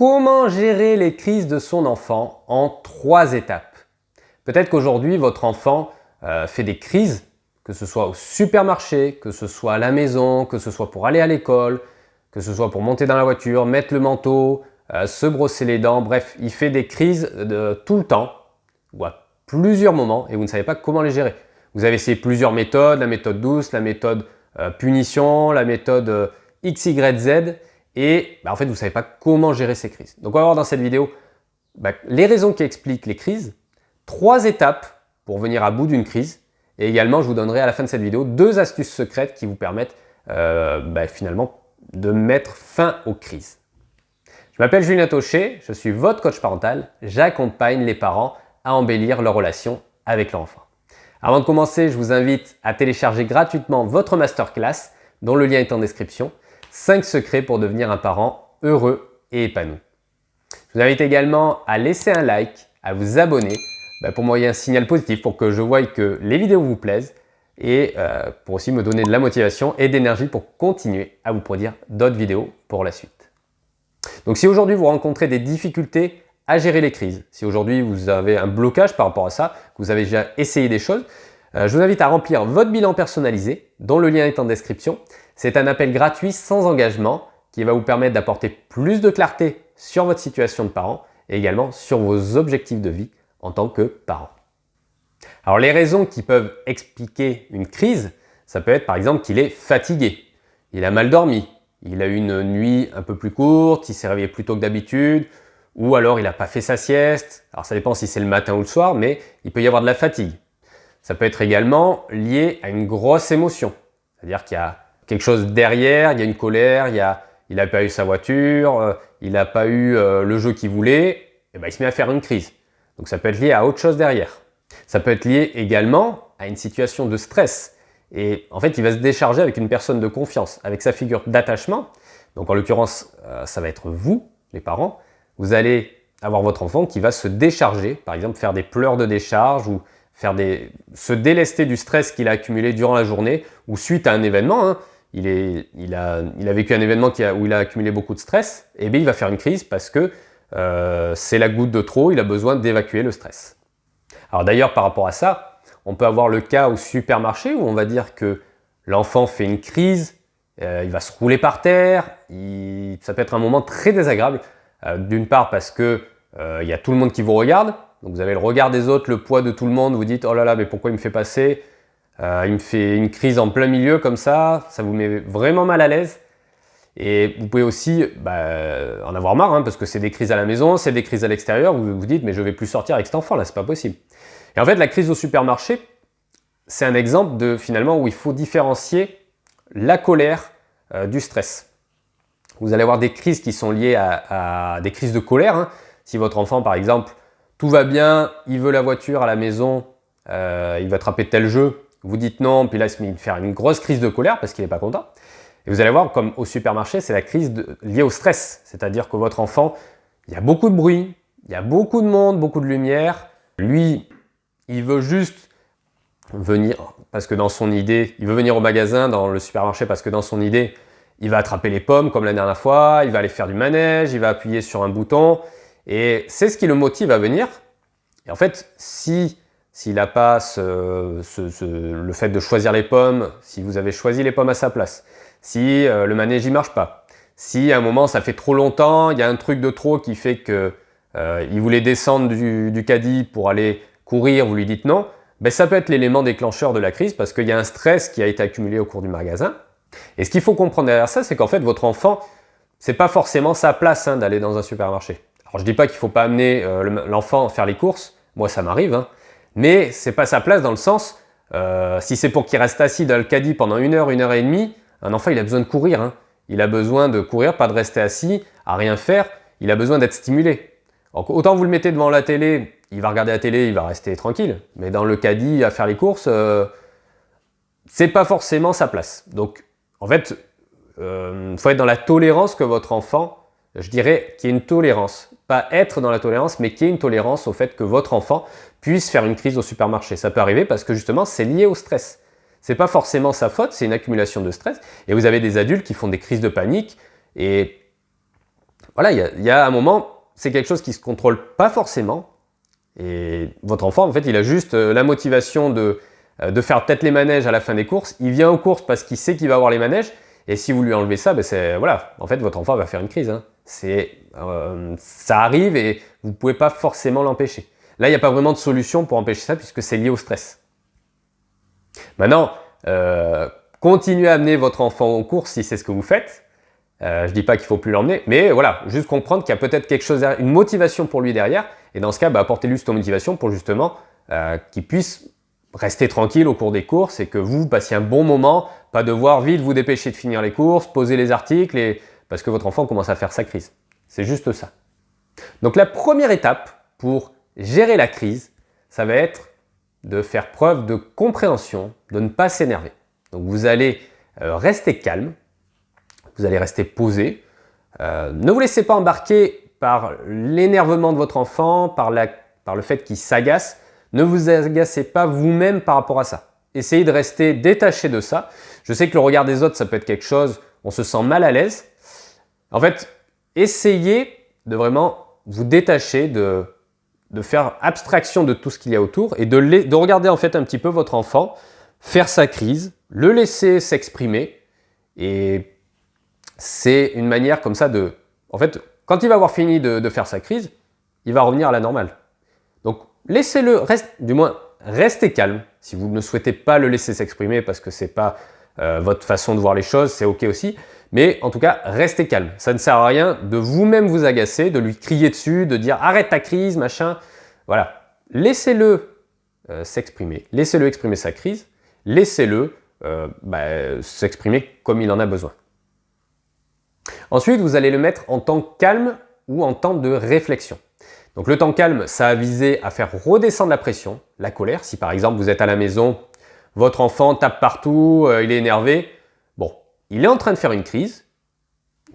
Comment gérer les crises de son enfant en 3 étapes? Peut-être qu'aujourd'hui, votre enfant fait des crises, que ce soit au supermarché, que ce soit à la maison, que ce soit pour aller à l'école, que ce soit pour monter dans la voiture, mettre le manteau, se brosser les dents, bref, il fait des crises tout le temps, ou à plusieurs moments, et vous ne savez pas comment les gérer. Vous avez essayé plusieurs méthodes, la méthode douce, la méthode punition, la méthode XYZ, et en fait, vous ne savez pas comment gérer ces crises. Donc, on va voir dans cette vidéo les raisons qui expliquent les crises, 3 étapes pour venir à bout d'une crise, et également, je vous donnerai à la fin de cette vidéo 2 astuces secrètes qui vous permettent finalement de mettre fin aux crises. Je m'appelle Julien Taucher, je suis votre coach parental, j'accompagne les parents à embellir leur relation avec leur enfant. Avant de commencer, je vous invite à télécharger gratuitement votre masterclass, dont le lien est en description, 5 secrets pour devenir un parent heureux et épanoui. Je vous invite également à laisser un like, à vous abonner pour m'envoyer un signal positif pour que je voie que les vidéos vous plaisent et pour aussi me donner de la motivation et d'énergie pour continuer à vous produire d'autres vidéos pour la suite. Donc si aujourd'hui vous rencontrez des difficultés à gérer les crises, si aujourd'hui vous avez un blocage par rapport à ça, que vous avez déjà essayé des choses, je vous invite à remplir votre bilan personnalisé, dont le lien est en description. C'est un appel gratuit sans engagement qui va vous permettre d'apporter plus de clarté sur votre situation de parent et également sur vos objectifs de vie en tant que parent. Alors les raisons qui peuvent expliquer une crise, ça peut être par exemple qu'il est fatigué, il a mal dormi, il a eu une nuit un peu plus courte, il s'est réveillé plus tôt que d'habitude, ou alors il n'a pas fait sa sieste. Alors ça dépend si c'est le matin ou le soir, mais il peut y avoir de la fatigue. Ça peut être également lié à une grosse émotion, c'est-à-dire qu'il y a quelque chose derrière, il y a une colère, il n'a pas eu sa voiture, il n'a pas eu le jeu qu'il voulait, et il se met à faire une crise. Donc ça peut être lié à autre chose derrière. Ça peut être lié également à une situation de stress. Et en fait, il va se décharger avec une personne de confiance, avec sa figure d'attachement. Donc en l'occurrence, ça va être vous, les parents. Vous allez avoir votre enfant qui va se décharger, par exemple faire des pleurs de décharge ou se délester du stress qu'il a accumulé durant la journée ou suite à un événement. Il a vécu un événement où il a accumulé beaucoup de stress, et bien il va faire une crise parce que c'est la goutte de trop, il a besoin d'évacuer le stress. Alors d'ailleurs, par rapport à ça, on peut avoir le cas au supermarché où on va dire que l'enfant fait une crise, il va se rouler par terre, ça peut être un moment très désagréable, d'une part parce que il y a tout le monde qui vous regarde, donc vous avez le regard des autres, le poids de tout le monde, vous dites « Oh là là, mais pourquoi il me fait passer ?» Il me fait une crise en plein milieu comme ça vous met vraiment mal à l'aise. Et vous pouvez aussi en avoir marre, parce que c'est des crises à la maison, c'est des crises à l'extérieur, vous vous dites « Mais je ne vais plus sortir avec cet enfant là, c'est pas possible. » Et en fait, la crise au supermarché, c'est un exemple de finalement où il faut différencier la colère du stress. Vous allez avoir des crises qui sont liées à des crises de colère. Si votre enfant, par exemple, tout va bien, il veut la voiture à la maison, il va attraper tel jeu, vous dites non, puis là il se met à faire une grosse crise de colère parce qu'il n'est pas content. Et vous allez voir, comme au supermarché, c'est la crise liée au stress. C'est-à-dire que votre enfant, il y a beaucoup de bruit, il y a beaucoup de monde, beaucoup de lumière. Lui, il veut juste venir, parce que dans son idée, il veut venir au magasin, dans le supermarché, parce que dans son idée, il va attraper les pommes comme la dernière fois, il va aller faire du manège, il va appuyer sur un bouton. Et c'est ce qui le motive à venir. Et en fait, s'il n'a pas le fait de choisir les pommes, si vous avez choisi les pommes à sa place, si le manège ne marche pas, si à un moment ça fait trop longtemps, il y a un truc de trop qui fait qu'il voulait descendre du caddie pour aller courir, vous lui dites non, ça peut être l'élément déclencheur de la crise parce qu'il y a un stress qui a été accumulé au cours du magasin. Et ce qu'il faut comprendre derrière ça, c'est qu'en fait votre enfant, c'est pas forcément sa place d'aller dans un supermarché. Alors je dis pas qu'il faut pas amener l'enfant faire les courses, moi ça m'arrive, mais c'est pas sa place dans le sens, si c'est pour qu'il reste assis dans le caddie pendant 1 heure, 1 heure et demie, un enfant il a besoin de courir, il a besoin de courir, pas de rester assis, à rien faire, il a besoin d'être stimulé. Donc, autant vous le mettez devant la télé, il va regarder la télé, il va rester tranquille, mais dans le caddie à faire les courses, c'est pas forcément sa place. Donc en fait, faut être dans la tolérance que votre enfant, je dirais qu'il y ait une tolérance, pas être dans la tolérance, mais qu'il y ait une tolérance au fait que votre enfant puisse faire une crise au supermarché. Ça peut arriver parce que justement, c'est lié au stress. C'est pas forcément sa faute, c'est une accumulation de stress. Et vous avez des adultes qui font des crises de panique et Voilà, il y a un moment, c'est quelque chose qui ne se contrôle pas forcément. Et votre enfant, en fait, il a juste la motivation de faire peut-être les manèges à la fin des courses. Il vient aux courses parce qu'il sait qu'il va avoir les manèges. Et si vous lui enlevez ça, voilà, en fait, votre enfant va faire une crise. Hein. Ça arrive et vous ne pouvez pas forcément l'empêcher. Là, il n'y a pas vraiment de solution pour empêcher ça puisque c'est lié au stress. Maintenant, continuez à amener votre enfant aux courses si c'est ce que vous faites. Je ne dis pas qu'il ne faut plus l'emmener, mais voilà, juste comprendre qu'il y a peut-être quelque chose derrière, une motivation pour lui derrière. Et dans ce cas, apportez-lui cette motivation pour justement qu'il puisse rester tranquille au cours des courses et que vous passiez un bon moment, pas devoir vite vous dépêcher de finir les courses, poser les articles, parce que votre enfant commence à faire sa crise. C'est juste ça. Donc la première étape pour gérer la crise, ça va être de faire preuve de compréhension, de ne pas s'énerver. Donc vous allez rester calme, vous allez rester posé. Ne vous laissez pas embarquer par l'énervement de votre enfant, par le fait qu'il s'agace. Ne vous agacez pas vous-même par rapport à ça. Essayez de rester détaché de ça. Je sais que le regard des autres, ça peut être quelque chose, on se sent mal à l'aise. En fait, essayez de vraiment vous détacher, de faire abstraction de tout ce qu'il y a autour et de regarder en fait un petit peu votre enfant faire sa crise, le laisser s'exprimer. Et c'est une manière comme ça de... En fait, quand il va avoir fini de faire sa crise, il va revenir à la normale. Donc, laissez-le, du moins, restez calme. Si vous ne souhaitez pas le laisser s'exprimer parce que ce n'est pas votre façon de voir les choses, c'est OK aussi. Mais en tout cas, restez calme. Ça ne sert à rien de vous-même vous agacer, de lui crier dessus, de dire « arrête ta crise, machin ». Voilà. Laissez-le s'exprimer. Laissez-le exprimer sa crise. Laissez-le s'exprimer comme il en a besoin. Ensuite, vous allez le mettre en temps calme ou en temps de réflexion. Donc le temps calme, ça a visé à faire redescendre la pression, la colère. Si par exemple vous êtes à la maison, votre enfant tape partout, il est énervé, bon, il est en train de faire une crise,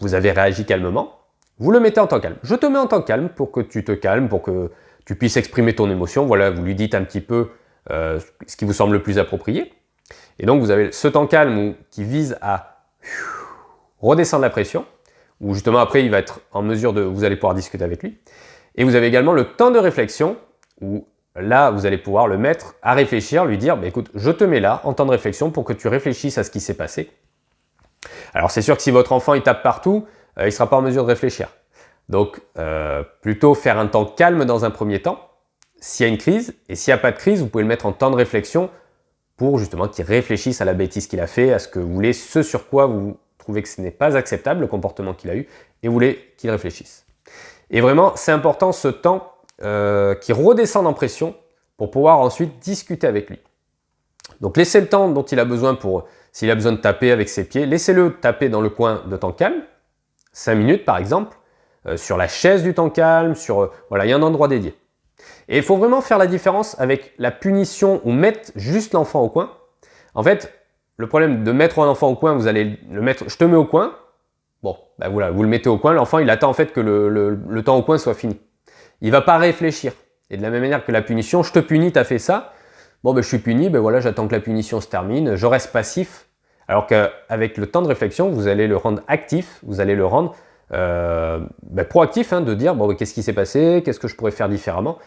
vous avez réagi calmement, vous le mettez en temps calme. Je te mets en temps calme pour que tu te calmes, pour que tu puisses exprimer ton émotion. Voilà, vous lui dites un petit peu ce qui vous semble le plus approprié. Et donc vous avez ce temps calme qui vise à redescendre la pression, où justement après il va être en mesure vous allez pouvoir discuter avec lui. Et vous avez également le temps de réflexion, où là vous allez pouvoir le mettre à réfléchir, lui dire écoute, je te mets là en temps de réflexion pour que tu réfléchisses à ce qui s'est passé. Alors c'est sûr que si votre enfant il tape partout, il ne sera pas en mesure de réfléchir. Donc plutôt faire un temps calme dans un premier temps, s'il y a une crise, et s'il n'y a pas de crise, vous pouvez le mettre en temps de réflexion pour justement qu'il réfléchisse à la bêtise qu'il a fait, à ce que vous voulez, ce sur quoi vous trouvez que ce n'est pas acceptable, le comportement qu'il a eu, et vous voulez qu'il réfléchisse. Et vraiment, c'est important ce temps qui redescende en pression pour pouvoir ensuite discuter avec lui. Donc laissez le temps dont il a besoin s'il a besoin de taper avec ses pieds, laissez-le taper dans le coin de temps calme, 5 minutes par exemple, sur la chaise du temps calme, voilà, il y a un endroit dédié. Et il faut vraiment faire la différence avec la punition ou mettre juste l'enfant au coin. En fait, le problème de mettre un enfant au coin, vous allez le mettre, je te mets au coin, bon, voilà, vous le mettez au coin, l'enfant il attend en fait que le temps au coin soit fini. Il ne va pas réfléchir. Et de la même manière que la punition, je te punis, tu as fait ça, bon je suis puni, voilà, j'attends que la punition se termine, je reste passif. Alors qu'avec le temps de réflexion, vous allez le rendre actif, vous allez le rendre proactif, de dire qu'est-ce qui s'est passé, qu'est-ce que je pourrais faire différemment.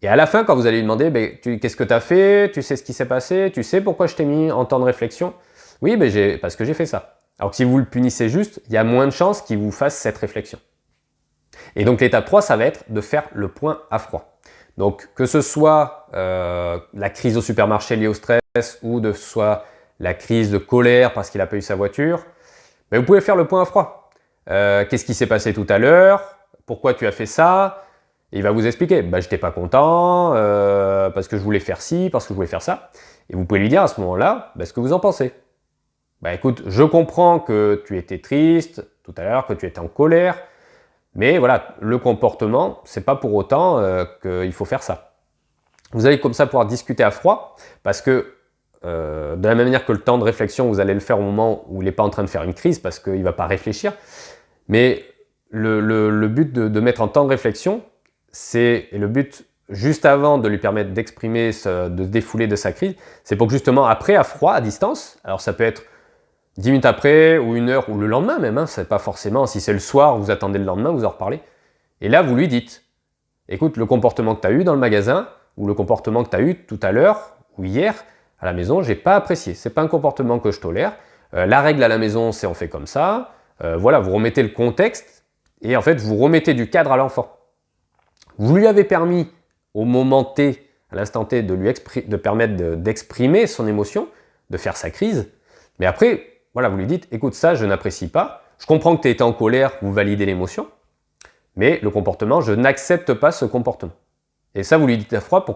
Et à la fin, quand vous allez lui demander qu'est-ce que tu as fait, tu sais ce qui s'est passé, tu sais pourquoi je t'ai mis en temps de réflexion, oui, parce que j'ai fait ça. Alors que si vous le punissez juste, il y a moins de chances qu'il vous fasse cette réflexion. Et donc l'étape 3, ça va être de faire le point à froid. Donc que ce soit la crise au supermarché liée au stress ou de soit la crise de colère parce qu'il n'a pas eu sa voiture, vous pouvez faire le point à froid. Qu'est-ce qui s'est passé tout à l'heure? Pourquoi tu as fait ça? Et il va vous expliquer, je n'étais pas content, parce que je voulais faire ci, parce que je voulais faire ça. Et vous pouvez lui dire à ce moment-là ce que vous en pensez. Écoute, je comprends que tu étais triste tout à l'heure, que tu étais en colère, mais voilà, le comportement, c'est pas pour autant qu'il faut faire ça. Vous allez comme ça pouvoir discuter à froid, parce que de la même manière que le temps de réflexion, vous allez le faire au moment où il n'est pas en train de faire une crise, parce qu'il ne va pas réfléchir. Mais le but de mettre en temps de réflexion, et le but juste avant de lui permettre d'exprimer, de se défouler de sa crise, c'est pour que justement après, à froid, à distance, alors ça peut être 10 minutes après, ou 1 heure, ou le lendemain même, hein, c'est pas forcément, si c'est le soir, vous attendez le lendemain, vous en reparlez. Et là, vous lui dites, écoute, le comportement que tu as eu dans le magasin, ou le comportement que tu as eu tout à l'heure, ou hier, à la maison, j'ai pas apprécié. C'est pas un comportement que je tolère. La règle à la maison, c'est on fait comme ça. Voilà, vous remettez le contexte, et en fait, vous remettez du cadre à l'enfant. Vous lui avez permis, au moment T, à l'instant T, de permettre d'exprimer son émotion, de faire sa crise. Mais après, voilà, vous lui dites, écoute, ça, je n'apprécie pas. Je comprends que tu as été en colère, vous validez l'émotion. Mais le comportement, je n'accepte pas ce comportement. Et ça, vous lui dites à froid vous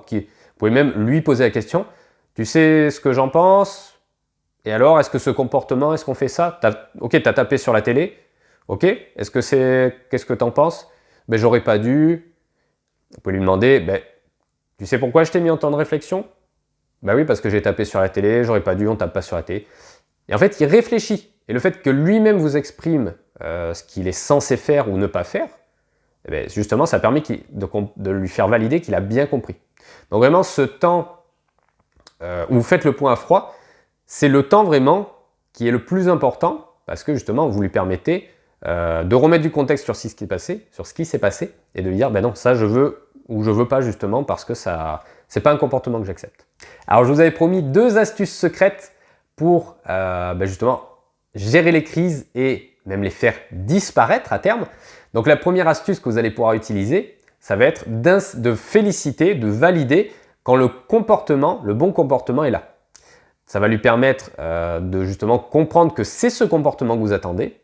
pouvez même lui poser la question. Tu sais ce que j'en pense? Et alors, est-ce que ce comportement, est-ce qu'on fait ça? Ok, tu as tapé sur la télé. Ok, qu'est-ce que tu en penses? Ben, j'aurais pas dû. Vous pouvez lui demander, ben, tu sais pourquoi je t'ai mis en temps de réflexion? Ben oui, parce que j'ai tapé sur la télé, j'aurais pas dû, on tape pas sur la télé. Et en fait, il réfléchit. Et le fait que lui-même vous exprime ce qu'il est censé faire ou ne pas faire, eh bien, justement, ça permet de lui faire valider qu'il a bien compris. Donc vraiment, ce temps où vous faites le point à froid, c'est le temps vraiment qui est le plus important parce que justement, vous lui permettez de remettre du contexte sur ce qui s'est passé et de lui dire, ben non, ça je veux ou je veux pas justement parce que ça, c'est pas un comportement que j'accepte. Alors je vous avais promis 2 astuces secrètes pour justement gérer les crises et même les faire disparaître à terme. Donc la première astuce que vous allez pouvoir utiliser, ça va être de féliciter, de valider quand le bon comportement est là. Ça va lui permettre de justement comprendre que c'est ce comportement que vous attendez.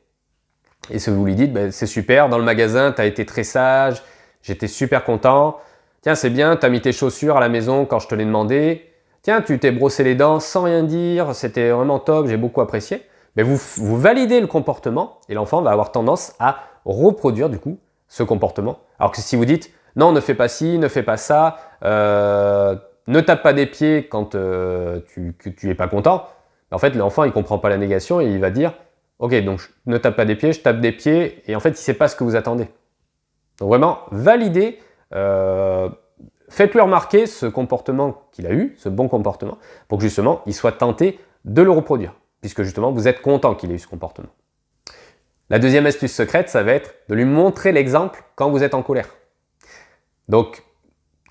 Et si vous lui dites, ben, c'est super, dans le magasin, tu as été très sage, j'étais super content. Tiens, c'est bien, tu as mis tes chaussures à la maison quand je te l'ai demandé. Tiens, tu t'es brossé les dents sans rien dire, c'était vraiment top, j'ai beaucoup apprécié. Mais vous validez le comportement et l'enfant va avoir tendance à reproduire du coup ce comportement. Alors que si vous dites, non, ne fais pas ci, ne fais pas ça, ne tape pas des pieds quand tu es pas content, en fait, l'enfant, il ne comprend pas la négation et il va dire, ok, donc ne tape pas des pieds, je tape des pieds, et en fait, il ne sait pas ce que vous attendez. Donc vraiment, validez, faites-lui remarquer ce comportement qu'il a eu, ce bon comportement, pour que justement, il soit tenté de le reproduire, puisque justement, vous êtes content qu'il ait eu ce comportement. La deuxième astuce secrète, ça va être de lui montrer l'exemple quand vous êtes en colère. Donc,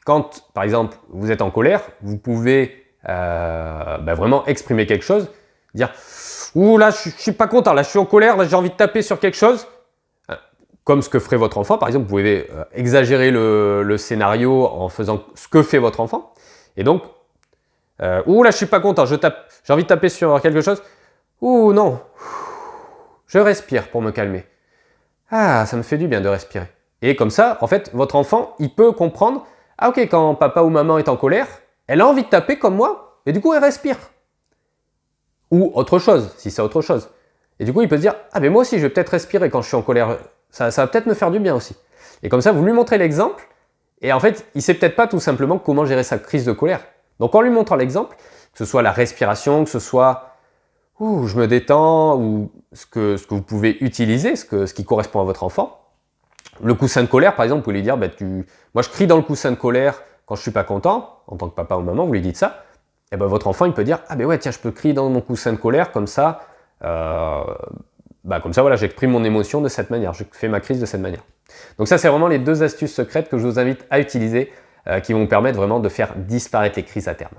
quand, par exemple, vous êtes en colère, vous pouvez vraiment exprimer quelque chose, dire « Ouh là, je suis pas content, là, je suis en colère, là, j'ai envie de taper sur quelque chose ». Comme ce que ferait votre enfant, par exemple, vous pouvez exagérer le scénario en faisant ce que fait votre enfant. Et donc, ouh là, je suis pas content, j'ai envie de taper sur quelque chose. Ouh non, je respire pour me calmer. Ah, ça me fait du bien de respirer. Et comme ça, en fait, votre enfant, il peut comprendre, ah ok, quand papa ou maman est en colère, elle a envie de taper comme moi, et du coup, elle respire. Ou autre chose, si c'est autre chose. Et du coup, il peut se dire, ah mais moi aussi, je vais peut-être respirer quand je suis en colère. Ça va peut-être me faire du bien aussi. Et comme ça, vous lui montrez l'exemple, et en fait, il ne sait peut-être pas tout simplement comment gérer sa crise de colère. Donc en lui montrant l'exemple, que ce soit la respiration, que ce soit « Ouh, je me détends » ou ce que vous pouvez utiliser, ce qui correspond à votre enfant. Le coussin de colère, par exemple, vous pouvez lui dire moi je crie dans le coussin de colère quand je ne suis pas content, en tant que papa ou maman, vous lui dites ça, et ben votre enfant il peut dire « Ah ben ouais, tiens, je peux crier dans mon coussin de colère, comme ça, voilà, j'exprime mon émotion de cette manière, je fais ma crise de cette manière. » Donc ça, c'est vraiment les 2 astuces secrètes que je vous invite à utiliser qui vont vous permettre vraiment de faire disparaître les crises à terme.